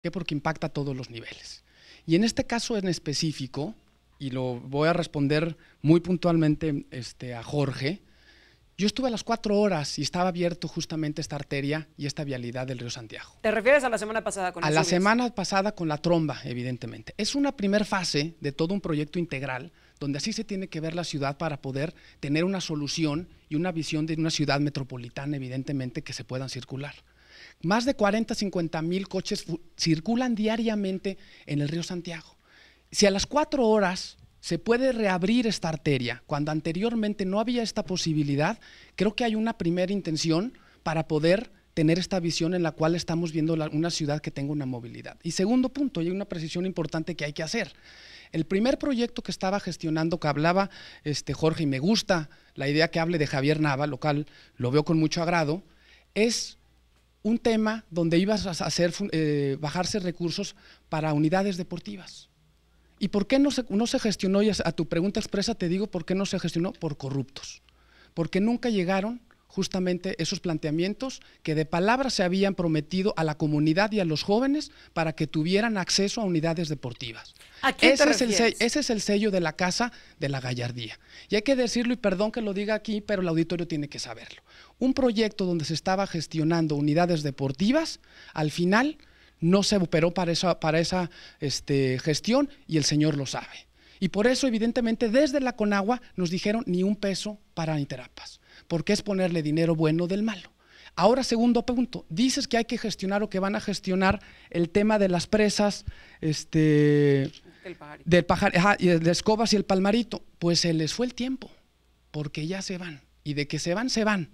¿Qué? Porque impacta a todos los niveles. Y en este caso en específico, y lo voy a responder muy puntualmente a Jorge, yo estuve a las 4 horas y estaba abierto justamente esta arteria y esta vialidad del río Santiago. ¿Te refieres a la semana pasada con las lluvias? A la semana pasada con la tromba, evidentemente. Es una primera fase de todo un proyecto integral donde así se tiene que ver la ciudad para poder tener una solución y una visión de una ciudad metropolitana, evidentemente, que se puedan circular. Más de 40, 50 mil coches circulan diariamente en el río Santiago. Si a las 4 horas se puede reabrir esta arteria, cuando anteriormente no había esta posibilidad, creo que hay una primera intención para poder tener esta visión en la cual estamos viendo una ciudad que tenga una movilidad. Y segundo punto, hay una precisión importante que hay que hacer. El primer proyecto que estaba gestionando, que hablaba Jorge, y me gusta la idea que hable de Javier Nava, lo cual lo veo con mucho agrado, es un tema donde ibas a hacer bajarse recursos para unidades deportivas. ¿Y por qué no se gestionó? Y a tu pregunta expresa te digo por qué no se gestionó: por corruptos. Porque nunca llegaron justamente esos planteamientos que de palabra se habían prometido a la comunidad y a los jóvenes para que tuvieran acceso a unidades deportivas. ¿A quién te refieres? Ese es el sello de la Casa de la Gallardía. Y hay que decirlo, y perdón que lo diga aquí, pero el auditorio tiene que saberlo. Un proyecto donde se estaba gestionando unidades deportivas, al final no se operó para esa gestión, y el señor lo sabe. Y por eso, evidentemente, desde la Conagua nos dijeron ni un peso para Interapas, porque es ponerle dinero bueno del malo. Ahora, segundo punto, dices que hay que gestionar o que van a gestionar el tema de las presas de Escobas y el Palmarito. Pues se les fue el tiempo, porque ya se van, y de que se van, se van.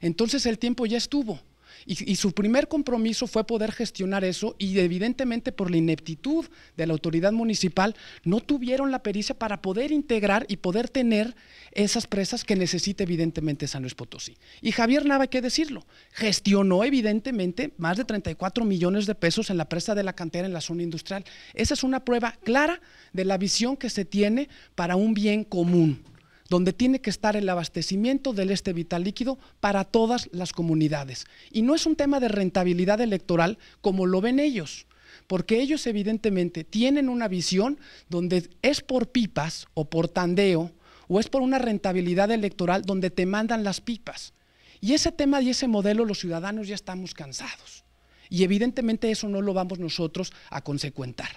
Entonces el tiempo ya estuvo. Y su primer compromiso fue poder gestionar eso, y evidentemente por la ineptitud de la autoridad municipal no tuvieron la pericia para poder integrar y poder tener esas presas que necesita evidentemente San Luis Potosí. Y Javier Nava, hay que decirlo, gestionó evidentemente más de 34 millones de pesos en la presa de la cantera en la zona industrial. Esa es una prueba clara de la visión que se tiene para un bien común, donde tiene que estar el abastecimiento del vital líquido para todas las comunidades. Y no es un tema de rentabilidad electoral como lo ven ellos, porque ellos evidentemente tienen una visión donde es por pipas o por tandeo, o es por una rentabilidad electoral donde te mandan las pipas. Y ese tema y ese modelo los ciudadanos ya estamos cansados. Y evidentemente eso no lo vamos nosotros a consecuentar.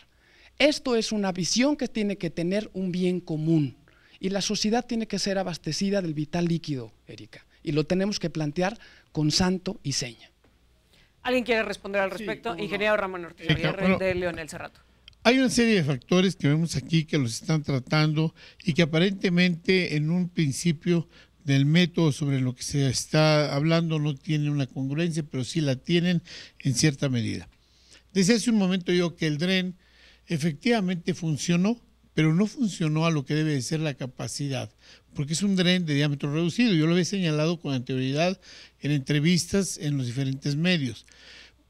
Esto es una visión que tiene que tener un bien común. Y la sociedad tiene que ser abastecida del vital líquido, Erika. Y lo tenemos que plantear con santo y seña. ¿Alguien quiere responder al respecto? Sí, Ingeniero Ramón Ortiz, de Leonel Cerrato. Hay una serie de factores que vemos aquí que los están tratando y que aparentemente en un principio del método sobre lo que se está hablando no tienen una congruencia, pero sí la tienen en cierta medida. Desde hace un momento yo que el DREN efectivamente funcionó, pero no funcionó a lo que debe de ser la capacidad, porque es un dren de diámetro reducido. Yo lo he señalado con anterioridad en entrevistas en los diferentes medios.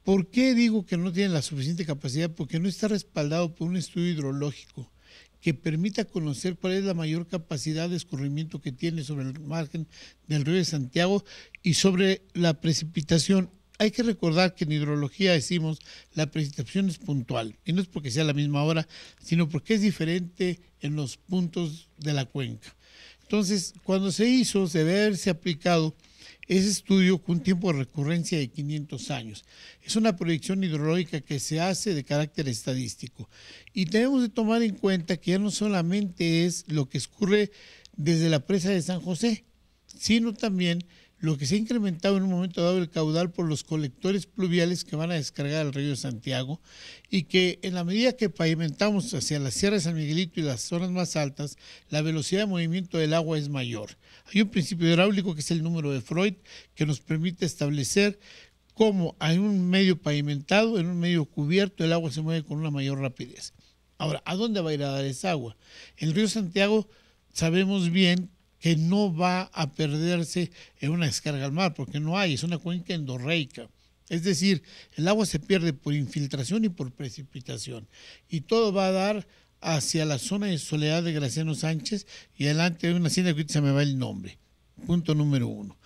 ¿Por qué digo que no tiene la suficiente capacidad? Porque no está respaldado por un estudio hidrológico que permita conocer cuál es la mayor capacidad de escurrimiento que tiene sobre el margen del río de Santiago y sobre la precipitación. Hay que recordar que en hidrología decimos la precipitación es puntual, y no es porque sea a la misma hora, sino porque es diferente en los puntos de la cuenca. Entonces, cuando se hizo, se debe haberse aplicado ese estudio con un tiempo de recurrencia de 500 años. Es una proyección hidrológica que se hace de carácter estadístico. Y tenemos que tomar en cuenta que ya no solamente es lo que escurre desde la presa de San José, sino también lo que se ha incrementado en un momento dado el caudal por los colectores pluviales que van a descargar al río de Santiago, y que en la medida que pavimentamos hacia la Sierra de San Miguelito y las zonas más altas, la velocidad de movimiento del agua es mayor. Hay un principio hidráulico que es el número de Freud, que nos permite establecer cómo en un medio pavimentado, en un medio cubierto, el agua se mueve con una mayor rapidez. Ahora, ¿a dónde va a ir a dar esa agua? El río Santiago sabemos bien que no va a perderse en una descarga al mar, porque no hay, es una cuenca endorreica. Es decir, el agua se pierde por infiltración y por precipitación, y todo va a dar hacia la zona de Soledad de Graciano Sánchez y adelante de una hacienda que ahorita se me va el nombre. Punto número 1.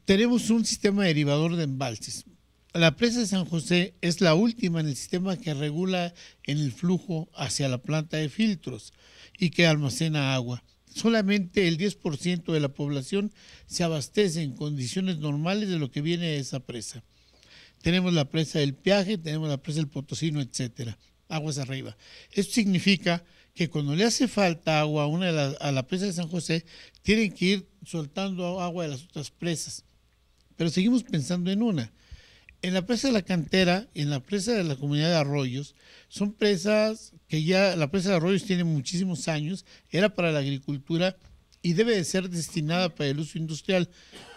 Tenemos un sistema derivador de embalses la presa de San José es la última en el sistema que regula en el flujo hacia la planta de filtros y que almacena agua. Solamente el 10% de la población se abastece en condiciones normales de lo que viene de esa presa. Tenemos la presa del Piaje, tenemos la presa del Potosino, etcétera, aguas arriba. Esto significa que cuando le hace falta agua a la presa de San José, tienen que ir soltando agua de las otras presas. Pero seguimos pensando en una. En la presa de la Cantera y en la presa de la Comunidad de Arroyos, son presas que ya, la presa de Arroyos tiene muchísimos años, era para la agricultura y debe de ser destinada para el uso industrial,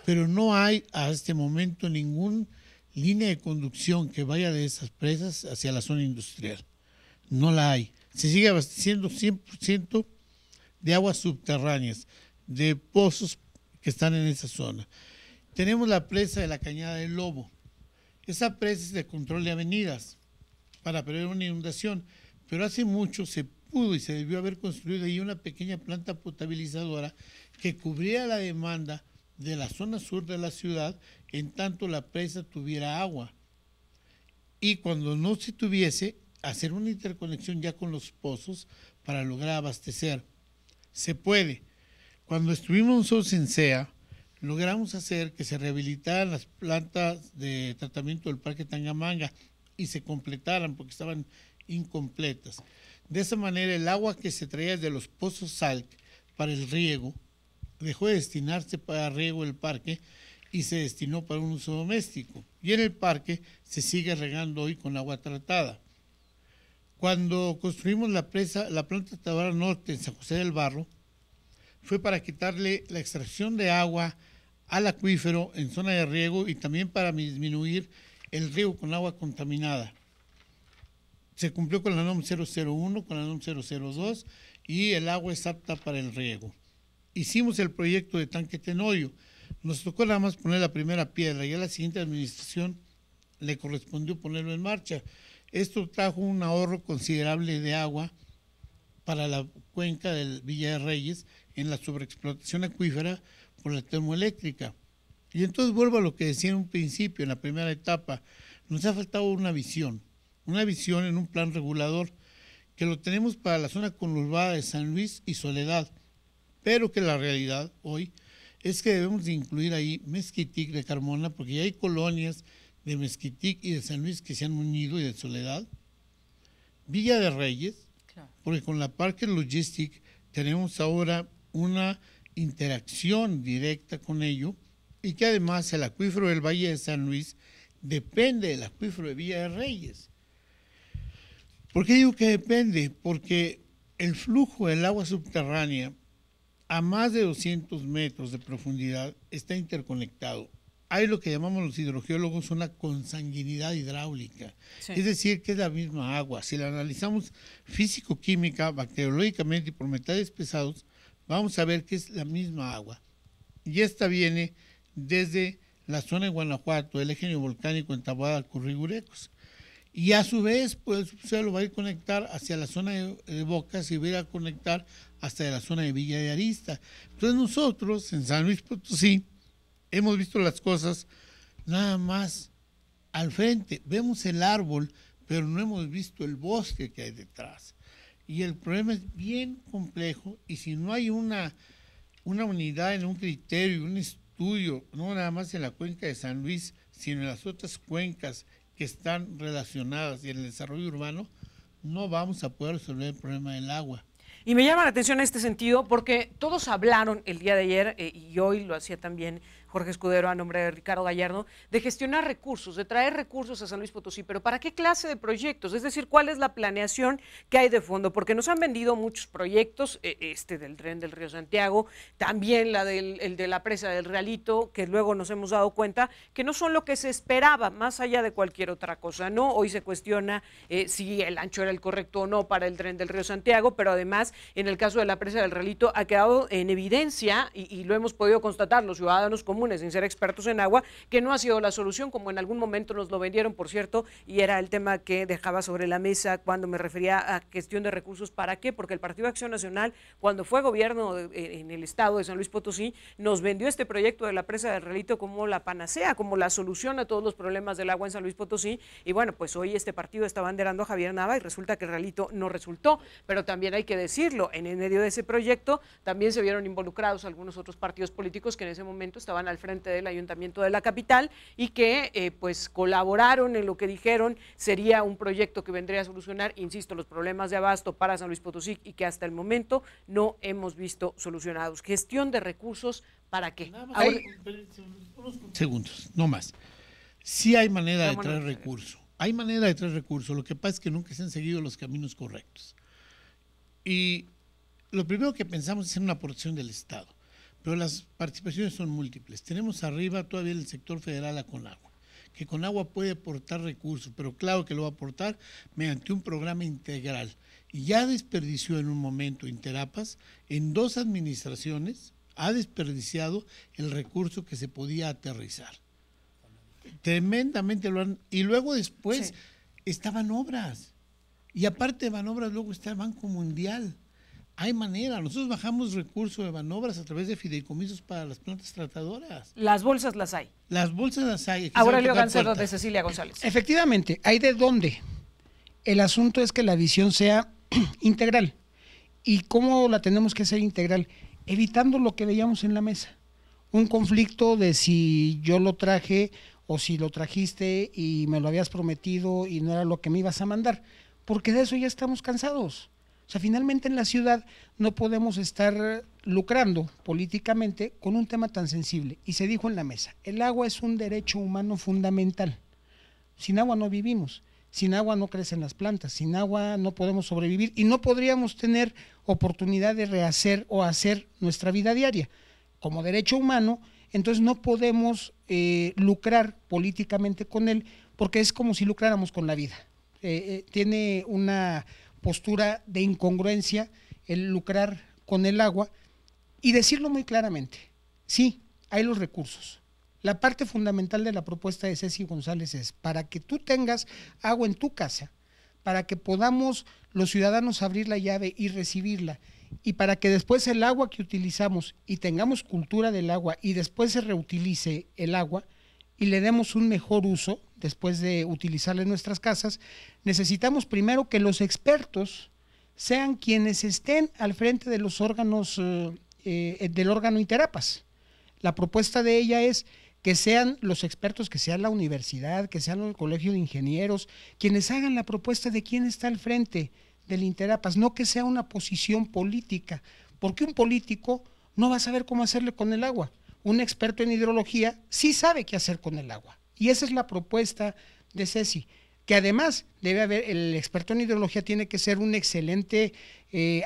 pero no hay a este momento ninguna línea de conducción que vaya de esas presas hacia la zona industrial. No la hay. Se sigue abasteciendo 100% de aguas subterráneas, de pozos que están en esa zona. Tenemos la presa de la Cañada del Lobo. Esa presa es de control de avenidas para prever una inundación, pero hace mucho se pudo y se debió haber construido ahí una pequeña planta potabilizadora que cubría la demanda de la zona sur de la ciudad en tanto la presa tuviera agua. Y cuando no se tuviese, hacer una interconexión ya con los pozos para lograr abastecer. Se puede. Cuando estuvimos nosotros en SEA, logramos hacer que se rehabilitaran las plantas de tratamiento del Parque Tangamanga y se completaran porque estaban incompletas. De esa manera, el agua que se traía de los pozos Salk para el riego dejó de destinarse para riego del parque y se destinó para un uso doméstico. Y en el parque se sigue regando hoy con agua tratada. Cuando construimos la planta tratadora norte en San José del Barro, fue para quitarle la extracción de agua al acuífero en zona de riego y también para disminuir el riego con agua contaminada. Se cumplió con la NOM 001, con la NOM 002 y el agua es apta para el riego. Hicimos el proyecto de tanque Tenorio. Nos tocó nada más poner la primera piedra y a la siguiente administración le correspondió ponerlo en marcha. Esto trajo un ahorro considerable de agua para la cuenca del Villa de Reyes en la sobreexplotación acuífera por la termoeléctrica. Y entonces vuelvo a lo que decía en un principio, en la primera etapa, nos ha faltado una visión en un plan regulador que lo tenemos para la zona conurbada de San Luis y Soledad, pero que la realidad hoy es que debemos de incluir ahí Mezquitic de Carmona, porque ya hay colonias de Mezquitic y de San Luis que se han unido y de Soledad, Villa de Reyes, claro, porque con la Parque Logistic tenemos ahora una interacción directa con ello y que además el acuífero del Valle de San Luis depende del acuífero de Villa de Reyes. ¿Por qué digo que depende? Porque el flujo del agua subterránea a más de 200 metros de profundidad está interconectado. Hay lo que llamamos los hidrogeólogos una consanguinidad hidráulica, sí, es decir, que es la misma agua. Si la analizamos físico-química, bacteriológicamente y por metales pesados, vamos a ver que es la misma agua. Y esta viene desde la zona de Guanajuato, el eje neovolcánico en Taboada, Currigurecos. Y a su vez, pues se lo va a ir a conectar hacia la zona de Bocas y va a ir a conectar hasta la zona de Villa de Arista. Entonces nosotros, en San Luis Potosí, hemos visto las cosas nada más al frente. Vemos el árbol, pero no hemos visto el bosque que hay detrás. Y el problema es bien complejo y si no hay una unidad en un criterio, un estudio, no nada más en la cuenca de San Luis, sino en las otras cuencas que están relacionadas y en el desarrollo urbano, no vamos a poder resolver el problema del agua. Y me llama la atención en este sentido porque todos hablaron el día de ayer, y hoy lo hacía también Jorge Escudero a nombre de Ricardo Gallardo, de gestionar recursos, de traer recursos a San Luis Potosí, pero ¿para qué clase de proyectos? Es decir, ¿cuál es la planeación que hay de fondo? Porque nos han vendido muchos proyectos, del tren del Río Santiago, también el de la presa del Realito, que luego nos hemos dado cuenta que no son lo que se esperaba, más allá de cualquier otra cosa, ¿no? Hoy se cuestiona si el ancho era el correcto o no para el tren del Río Santiago, pero además, en el caso de la presa del Realito, ha quedado en evidencia, y lo hemos podido constatar los ciudadanos comunes, comunes, sin ser expertos en agua, que no ha sido la solución, como en algún momento nos lo vendieron, por cierto, y era el tema que dejaba sobre la mesa cuando me refería a gestión de recursos. ¿Para qué? Porque el Partido Acción Nacional, cuando fue gobierno en el estado de San Luis Potosí, nos vendió este proyecto de la presa del Realito como la panacea, como la solución a todos los problemas del agua en San Luis Potosí, y bueno, pues hoy este partido está banderando a Javier Nava y resulta que el Realito no resultó, pero también hay que decirlo, en el medio de ese proyecto también se vieron involucrados algunos otros partidos políticos que en ese momento estaban al frente del ayuntamiento de la capital y que pues colaboraron en lo que dijeron sería un proyecto que vendría a solucionar, insisto, los problemas de abasto para San Luis Potosí y que hasta el momento no hemos visto solucionados. Gestión de recursos, ¿para qué? Ahora, unos segundos, no más. Sí hay manera de traer recursos. Hay manera de traer recursos. Lo que pasa es que nunca se han seguido los caminos correctos. Y lo primero que pensamos es en una aportación del Estado, pero las participaciones son múltiples. Tenemos arriba todavía el sector federal a Conagua, que Conagua puede aportar recursos, pero claro que lo va a aportar mediante un programa integral. Y ya desperdició en un momento Interapas, en 2 administraciones, ha desperdiciado el recurso que se podía aterrizar. Tremendamente lo han... Y luego después estaban obras. Y aparte de Banobras, luego está el Banco Mundial. Hay manera. Nosotros bajamos recursos de Banobras a través de fideicomisos para las plantas tratadoras. Las bolsas las hay. Las bolsas las hay. Aurelio Gancedo de Cecilia González. Efectivamente, hay de dónde. El asunto es que la visión sea integral. ¿Y cómo la tenemos que hacer integral? Evitando lo que veíamos en la mesa. Un conflicto de si yo lo traje o si lo trajiste y me lo habías prometido y no era lo que me ibas a mandar. Porque de eso ya estamos cansados. O sea, finalmente en la ciudad no podemos estar lucrando políticamente con un tema tan sensible. Y se dijo en la mesa, el agua es un derecho humano fundamental. Sin agua no vivimos, sin agua no crecen las plantas, sin agua no podemos sobrevivir y no podríamos tener oportunidad de rehacer o hacer nuestra vida diaria. Como derecho humano, entonces no podemos lucrar políticamente con él porque es como si lucráramos con la vida. Tiene una postura de incongruencia el lucrar con el agua y decirlo muy claramente, sí, hay los recursos. La parte fundamental de la propuesta de Ceci González es para que tú tengas agua en tu casa, para que podamos los ciudadanos abrir la llave y recibirla y para que después el agua que utilizamos y tengamos cultura del agua y después se reutilice el agua y le demos un mejor uso después de utilizarla en nuestras casas, necesitamos primero que los expertos sean quienes estén al frente de los órganos, del órgano Interapas. La propuesta de ella es que sean los expertos, que sea la universidad, que sean el colegio de ingenieros, quienes hagan la propuesta de quién está al frente del Interapas, no que sea una posición política, porque un político no va a saber cómo hacerle con el agua. Un experto en hidrología sí sabe qué hacer con el agua. Y esa es la propuesta de Ceci, que además debe haber, el experto en hidrología tiene que ser un excelente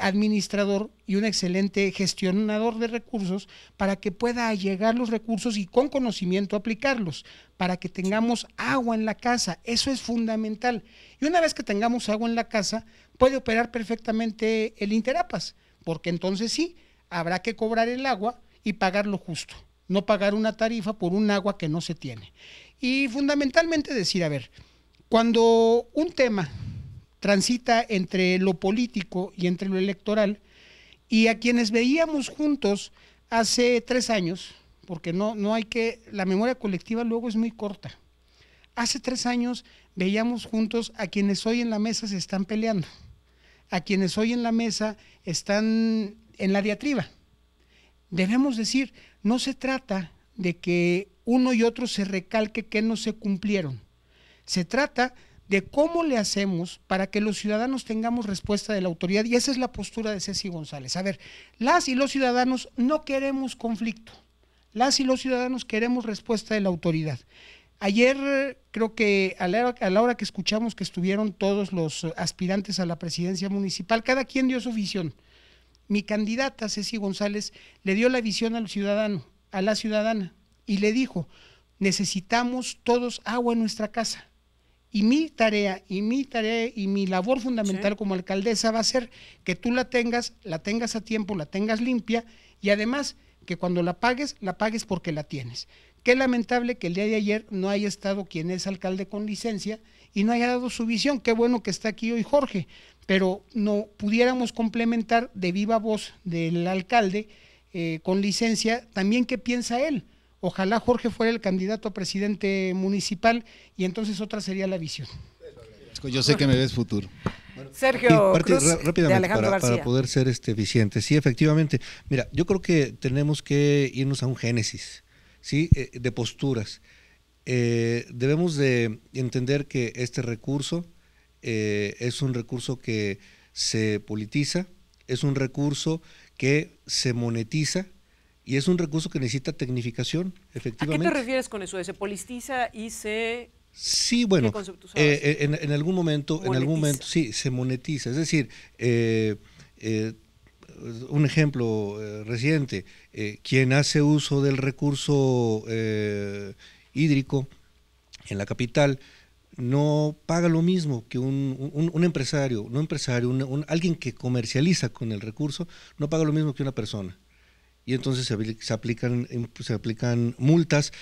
administrador y un excelente gestionador de recursos para que pueda allegar los recursos y con conocimiento aplicarlos, para que tengamos agua en la casa. Eso es fundamental. Y una vez que tengamos agua en la casa, puede operar perfectamente el Interapas, porque entonces sí, habrá que cobrar el agua y pagar lo justo, no pagar una tarifa por un agua que no se tiene. Y fundamentalmente decir, a ver, cuando un tema transita entre lo político y entre lo electoral, y a quienes veíamos juntos hace 3 años, porque no hay que, la memoria colectiva luego es muy corta, hace 3 años veíamos juntos a quienes hoy en la mesa se están peleando, a quienes hoy en la mesa están en la diatriba. Debemos decir, no se trata de que uno y otro se recalque que no se cumplieron. Se trata de cómo le hacemos para que los ciudadanos tengamos respuesta de la autoridad, y esa es la postura de Ceci González. A ver, las y los ciudadanos no queremos conflicto, las y los ciudadanos queremos respuesta de la autoridad. Ayer creo que a la hora que escuchamos que estuvieron todos los aspirantes a la presidencia municipal, cada quien dio su visión. Mi candidata, Ceci González, le dio la visión al ciudadano, a la ciudadana, y le dijo, necesitamos todos agua en nuestra casa. Y mi tarea y mi labor fundamental como alcaldesa va a ser que tú la tengas a tiempo, la tengas limpia, y además que cuando la pagues porque la tienes. Qué lamentable que el día de ayer no haya estado quien es alcalde con licencia y no haya dado su visión. Qué bueno que está aquí hoy Jorge, pero no pudiéramos complementar de viva voz del alcalde con licencia también qué piensa él. Ojalá Jorge fuera el candidato a presidente municipal y entonces otra sería la visión. Yo sé que me ves futuro. Sergio Cruz, rápidamente, de Alejandro García. para poder ser eficiente. Sí, efectivamente. Mira, yo creo que tenemos que irnos a un génesis, ¿sí? De posturas. Debemos de entender que este recurso es un recurso que se politiza, es un recurso que se monetiza y es un recurso que necesita tecnificación, efectivamente. ¿A qué te refieres con eso? ¿Se politiza y se...? Sí, bueno, ¿qué concepto usabas? en algún momento, sí, se monetiza. Es decir, un ejemplo reciente, quien hace uso del recurso hídrico en la capital no paga lo mismo que un empresario, alguien que comercializa con el recurso, no paga lo mismo que una persona. Y entonces se aplican multas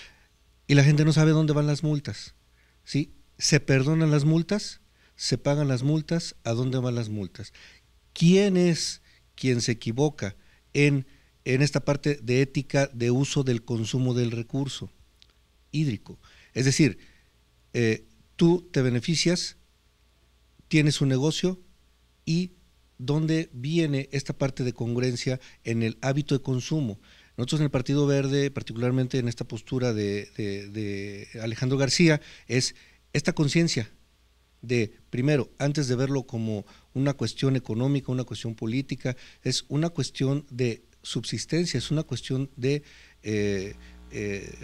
y la gente no sabe dónde van las multas. ¿Sí? Se perdonan las multas, se pagan las multas, ¿a dónde van las multas? ¿Quién es quien se equivoca en esta parte de ética de uso del consumo del recurso hídrico? Es decir, tú te beneficias, tienes un negocio y ¿dónde viene esta parte de congruencia en el hábito de consumo? Nosotros en el Partido Verde, particularmente en esta postura de Alejandro García, es esta conciencia de, primero, antes de verlo como una cuestión económica, una cuestión política, es una cuestión de subsistencia, es una cuestión de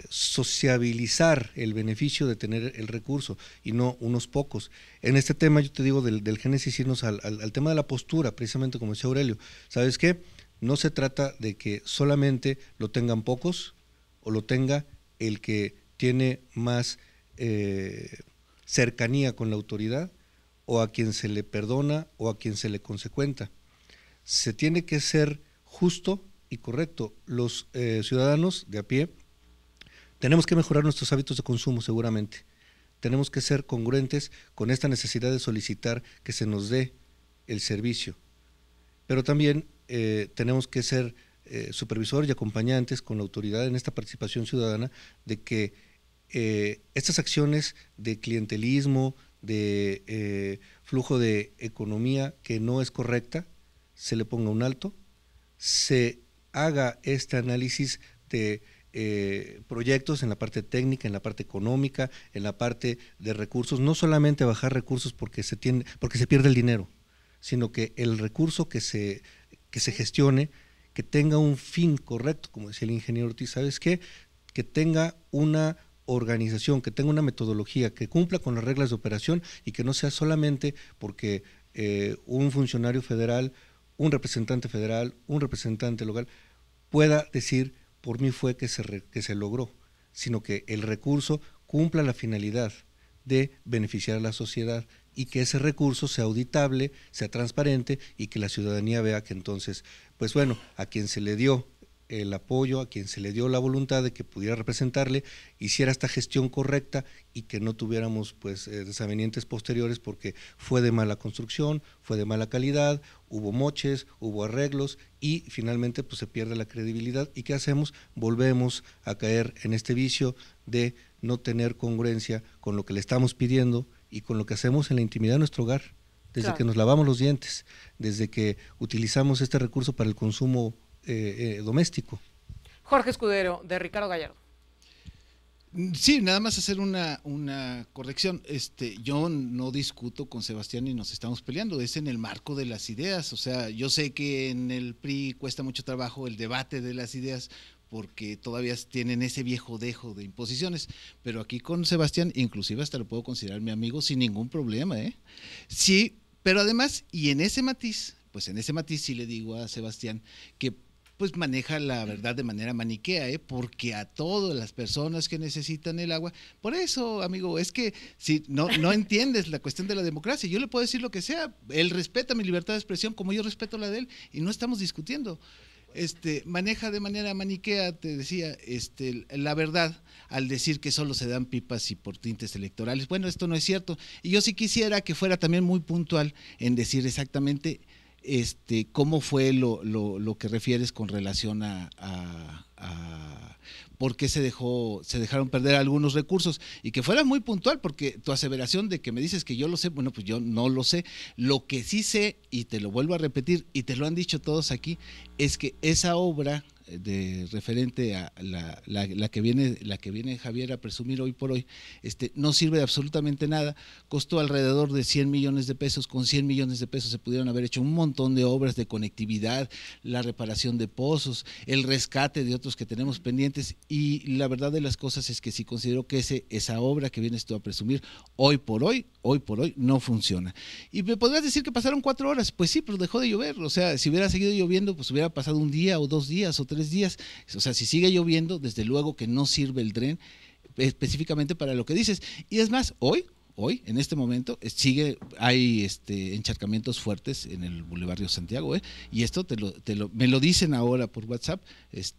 sociabilizar el beneficio de tener el recurso y no unos pocos. En este tema, yo te digo, del génesis, irnos al tema de la postura, precisamente como decía Aurelio, ¿sabes qué? No se trata de que solamente lo tengan pocos o lo tenga el que tiene más cercanía con la autoridad o a quien se le perdona o a quien se le consecuenta. Se tiene que ser justo y correcto. Los ciudadanos de a pie tenemos que mejorar nuestros hábitos de consumo seguramente. Tenemos que ser congruentes con esta necesidad de solicitar que se nos dé el servicio. Pero también tenemos que ser supervisores y acompañantes con la autoridad en esta participación ciudadana de que estas acciones de clientelismo, de flujo de economía que no es correcta, se le ponga un alto, se haga este análisis de proyectos en la parte técnica, en la parte económica, en la parte de recursos, no solamente bajar recursos porque se pierde el dinero, sino que el recurso que se gestione, que tenga un fin correcto, como decía el ingeniero Ortiz, ¿sabes qué? Que tenga una organización, que tenga una metodología, que cumpla con las reglas de operación y que no sea solamente porque un funcionario federal, un representante federal, un representante local pueda decir, por mí fue que se logró, sino que el recurso cumpla la finalidad de beneficiar a la sociedad y que ese recurso sea auditable, sea transparente y que la ciudadanía vea que entonces, pues bueno, a quien se le dio el apoyo, a quien se le dio la voluntad de que pudiera representarle, hiciera esta gestión correcta y que no tuviéramos pues desavenientes posteriores porque fue de mala construcción, fue de mala calidad, hubo moches, hubo arreglos y finalmente pues se pierde la credibilidad. ¿Y qué hacemos? Volvemos a caer en este vicio de no tener congruencia con lo que le estamos pidiendo y con lo que hacemos en la intimidad de nuestro hogar, desde claro, que nos lavamos los dientes, desde que utilizamos este recurso para el consumo doméstico. Jorge Escudero, de Ricardo Gallardo. Sí, nada más hacer una corrección. Yo no discuto con Sebastián y nos estamos peleando, es en el marco de las ideas. O sea, yo sé que en el PRI cuesta mucho trabajo el debate de las ideas porque todavía tienen ese viejo dejo de imposiciones, pero aquí con Sebastián, inclusive hasta lo puedo considerar mi amigo sin ningún problema, ¿eh? Sí, pero además, y en ese matiz sí le digo a Sebastián que pues maneja la verdad de manera maniquea, porque a todas las personas que necesitan el agua, por eso, amigo, es que si no entiendes la cuestión de la democracia, yo le puedo decir lo que sea, él respeta mi libertad de expresión como yo respeto la de él y no estamos discutiendo. maneja de manera maniquea, te decía, la verdad, al decir que solo se dan pipas y por tintes electorales. Bueno, esto no es cierto. Y yo sí quisiera que fuera también muy puntual en decir exactamente cómo fue lo que refieres con relación a por qué se dejaron perder algunos recursos, y que fuera muy puntual, porque tu aseveración de que me dices que yo lo sé, bueno, pues yo no lo sé. Lo que sí sé, y te lo vuelvo a repetir, y te lo han dicho todos aquí, es que esa obra de referente a la que viene Javier a presumir hoy por hoy, no sirve de absolutamente nada. Costó alrededor de 100 millones de pesos. Con 100 millones de pesos se pudieron haber hecho un montón de obras de conectividad, la reparación de pozos, el rescate de otros que tenemos pendientes, y la verdad de las cosas es que sí considero que esa obra que vienes tú a presumir hoy por hoy no funciona. Y me podrías decir que pasaron 4 horas, pues sí, pero dejó de llover. O sea, si hubiera seguido lloviendo, pues hubiera pasado un día o 2 días o 3 días. O sea, si sigue lloviendo, desde luego que no sirve el dren específicamente para lo que dices. Y es más, hoy, en este momento, hay encharcamientos fuertes en el Boulevard Río Santiago, y esto me lo dicen ahora por WhatsApp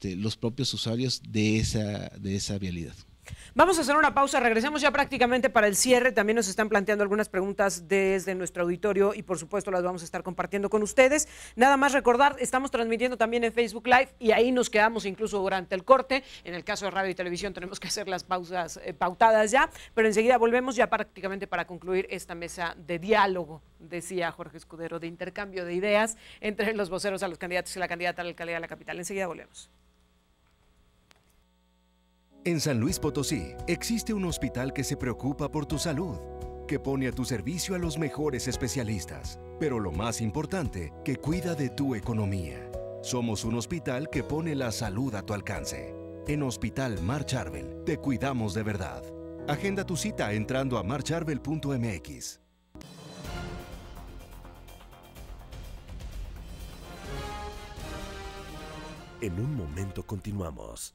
los propios usuarios de esa vialidad. Vamos a hacer una pausa, regresamos ya prácticamente para el cierre. También nos están planteando algunas preguntas desde nuestro auditorio y por supuesto las vamos a estar compartiendo con ustedes. Nada más recordar, estamos transmitiendo también en Facebook Live y ahí nos quedamos incluso durante el corte. En el caso de radio y televisión tenemos que hacer las pausas pautadas ya, pero enseguida volvemos ya prácticamente para concluir esta mesa de diálogo, decía Jorge Escudero, de intercambio de ideas entre los voceros a los candidatos y la candidata a la alcaldía de la capital. Enseguida volvemos. En San Luis Potosí existe un hospital que se preocupa por tu salud, que pone a tu servicio a los mejores especialistas, pero lo más importante, que cuida de tu economía. Somos un hospital que pone la salud a tu alcance. En Hospital Mar Charbel te cuidamos de verdad. Agenda tu cita entrando a marcharbel.mx. En un momento continuamos.